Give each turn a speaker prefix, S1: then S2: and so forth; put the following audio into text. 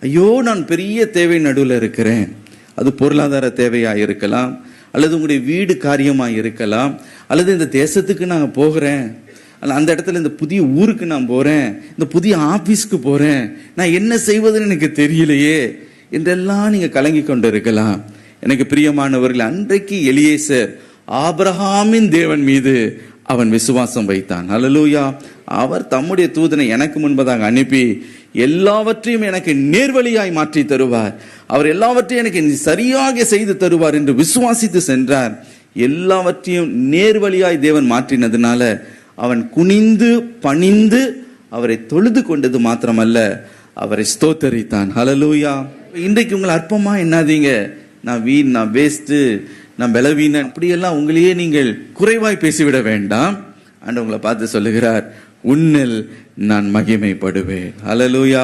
S1: ஐயோ நான் பெரிய தேவை நடுவில் இருக்கிறேன். அது பொருளாதார தேவையாக இருக்கலாம், அல்லது உங்களுடைய வீடு காரியமாக இருக்கலாம், அல்லது இந்த தேசத்துக்கு நான் போகிறேன், அந்த இடத்துல இந்த புதிய ஊருக்கு நான் போகிறேன், இந்த புதிய ஆஃபீஸ்க்கு போகிறேன், நான் என்ன செய்வதுன்னு எனக்கு தெரியலையே என்றெல்லாம் நீங்கள் கலங்கி கொண்டு இருக்கலாம். எனக்கு பிரியமானவர்கள், அன்றைக்கு எலியேசர் ஆபிரகாமின் தேவன் மீது அவன் விசுவாசம் வைத்தான். அல்லேலூயா. அவர் தம்முடைய தூதனை எனக்கு முன்பதாக அனுப்பி எல்லாவற்றையும் எனக்கு நேர்வழியாய் மாற்றி தருவார், அவர் எல்லாவற்றையும் எனக்கு சரியாக செய்து தருவார் என்று விசுவாசித்து சென்றார். எல்லாவற்றையும் நேர்வழியாய் தேவன் மாற்றினதுனால அவன் குனிந்து பணிந்து அவரை தொழுது கொண்டது மாத்திரமல்ல, அவரை ஸ்தோத்தரித்தான். ஹல்லேலூயா. இன்றைக்கு உங்களை அற்பமா என்னாதீங்க, நான் வீண், நான் வேஸ்ட், நான் பலவீனன், அப்படியெல்லாம் உங்களையே நீங்கள் குறைவாய் பேசிவிட வேண்டாம். ஆண்டவர் உங்களை பார்த்து சொல்லுகிறார், உன்னில் நான் மகிமைப்படுவேன். ஹல்லேலூயா.